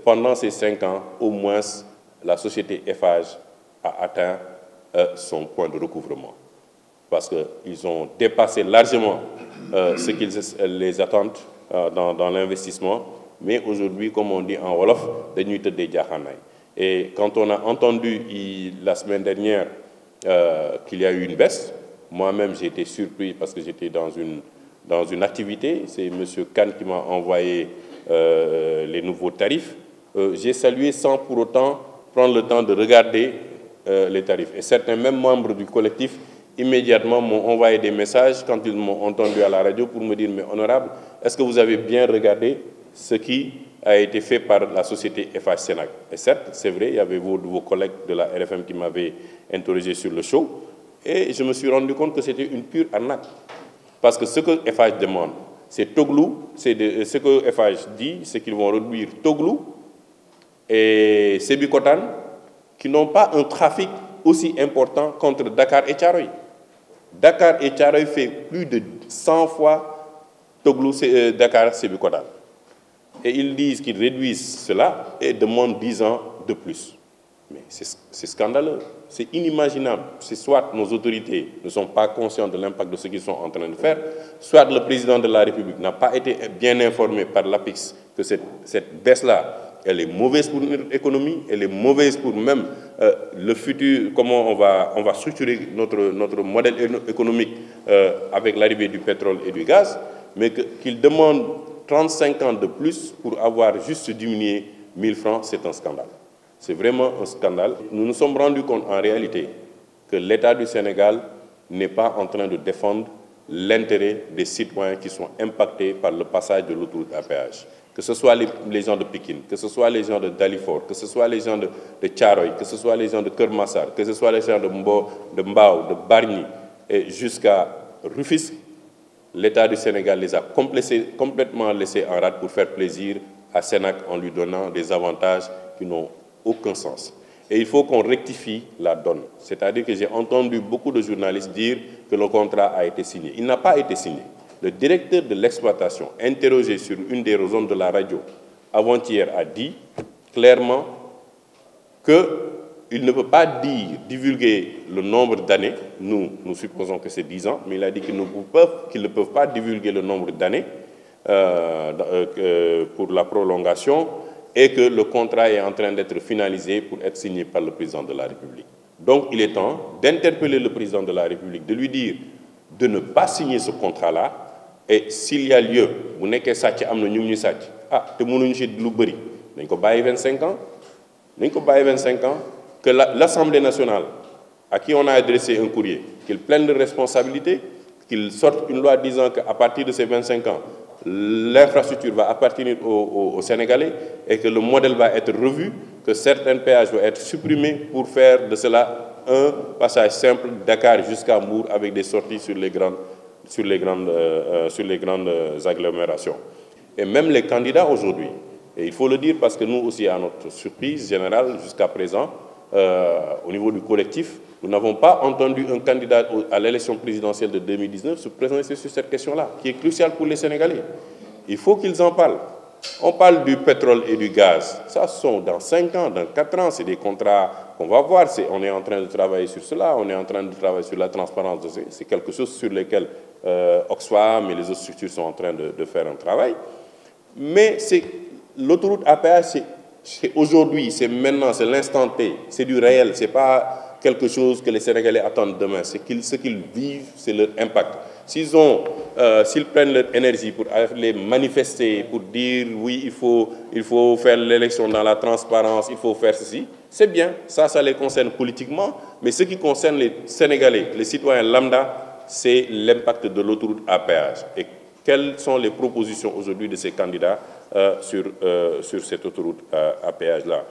pendant ces 5 ans, au moins, la société Eiffage a atteint son point de recouvrement. Parce qu'ils ont dépassé largement ce qu'ils les attendent dans l'investissement. Mais aujourd'hui, comme on dit en Wolof, des nuits de Djahanay. Et quand on a entendu la semaine dernière qu'il y a eu une baisse, moi-même j'ai été surpris parce que j'étais dans une activité. C'est M. Khan qui m'a envoyé les nouveaux tarifs. J'ai salué sans pour autant prendre le temps de regarder les tarifs. Et certains, même membres du collectif, immédiatement m'ont envoyé des messages quand ils m'ont entendu à la radio pour me dire « Mais honorable, est-ce que vous avez bien regardé ce qui a été fait par la société Eiffage Sénac ?» Et certes, c'est vrai, il y avait vos collègues de la RFM qui m'avaient interrogé sur le show. Et je me suis rendu compte que c'était une pure arnaque. Parce que ce que Eiffage demande, c'est Toglou, ce que Eiffage dit, c'est qu'ils vont réduire Toglou et Sébikotane, qui n'ont pas un trafic aussi important contre Dakar et Thiaroye. Dakar et Thiaroye fait plus de 100 fois Toglou, Dakar, Sébikotane. Et ils disent qu'ils réduisent cela et demandent 10 ans de plus. Mais c'est scandaleux, c'est inimaginable. C'est soit nos autorités ne sont pas conscientes de l'impact de ce qu'ils sont en train de faire, soit le président de la République n'a pas été bien informé par l'APIX que cette baisse-là, elle est mauvaise pour notre économie, elle est mauvaise pour même le futur, comment on va structurer notre modèle économique avec l'arrivée du pétrole et du gaz, mais qu'il demande 35 ans de plus pour avoir juste diminué 1000 francs, c'est un scandale. C'est vraiment un scandale. Nous nous sommes rendus compte en réalité que l'État du Sénégal n'est pas en train de défendre l'intérêt des citoyens qui sont impactés par le passage de l'autoroute à péage. Que ce soit les gens de Pikine, que ce soit les gens de Dalifort, que ce soit les gens de Thiaroye, que ce soit les gens de Kermassar, que ce soit les gens de Mbao, de Bargny et jusqu'à Rufisque, l'État du Sénégal les a complètement laissés en rade pour faire plaisir à Sénac en lui donnant des avantages qui n'ont aucun sens. Et il faut qu'on rectifie la donne. C'est-à-dire que j'ai entendu beaucoup de journalistes dire que le contrat a été signé. Il n'a pas été signé. Le directeur de l'exploitation, interrogé sur une des zones de la radio avant-hier, a dit clairement qu'il ne peut pas divulguer le nombre d'années. Nous supposons que c'est 10 ans, mais il a dit qu'ils ne peuvent pas divulguer le nombre d'années pour la prolongation, et que le contrat est en train d'être finalisé pour être signé par le président de la République. Donc il est temps d'interpeller le président de la République, de lui dire de ne pas signer ce contrat-là, et s'il y a lieu, vous n'êtes que ça, te mënuñu ci lu bëri, dañ ko bàyyi 25 ans, que l'Assemblée nationale, à qui on a adressé un courrier, qu'il prenne de responsabilité, qu'il sorte une loi disant qu'à partir de ces 25 ans, l'infrastructure va appartenir aux Sénégalais et que le modèle va être revu, que certains péages vont être supprimés pour faire de cela un passage simple Dakar jusqu'à Mbour avec des sorties sur les grandes agglomérations. Et même les candidats aujourd'hui, et il faut le dire parce que nous aussi, à notre surprise générale jusqu'à présent, au niveau du collectif, nous n'avons pas entendu un candidat à l'élection présidentielle de 2019 se prononcer sur cette question-là, qui est cruciale pour les Sénégalais. Il faut qu'ils en parlent. On parle du pétrole et du gaz. Ça sont dans 5 ans, dans 4 ans, c'est des contrats qu'on va voir. On est en train de travailler sur cela, on est en train de travailler sur la transparence. C'est quelque chose sur lequel Oxfam et les autres structures sont en train de faire un travail. Mais l'autoroute à péage, c'est aujourd'hui, c'est maintenant, c'est l'instant T, c'est du réel, c'est pas quelque chose que les Sénégalais attendent demain. Ce qu'ils vivent, c'est leur impact. S'ils prennent leur énergie pour aller manifester, pour dire oui, il faut faire l'élection dans la transparence, il faut faire ceci, c'est bien, ça les concerne politiquement, mais ce qui concerne les Sénégalais, les citoyens lambda, c'est l'impact de l'autoroute à péage. Et quelles sont les propositions aujourd'hui de ces candidats sur cette autoroute à péage-là?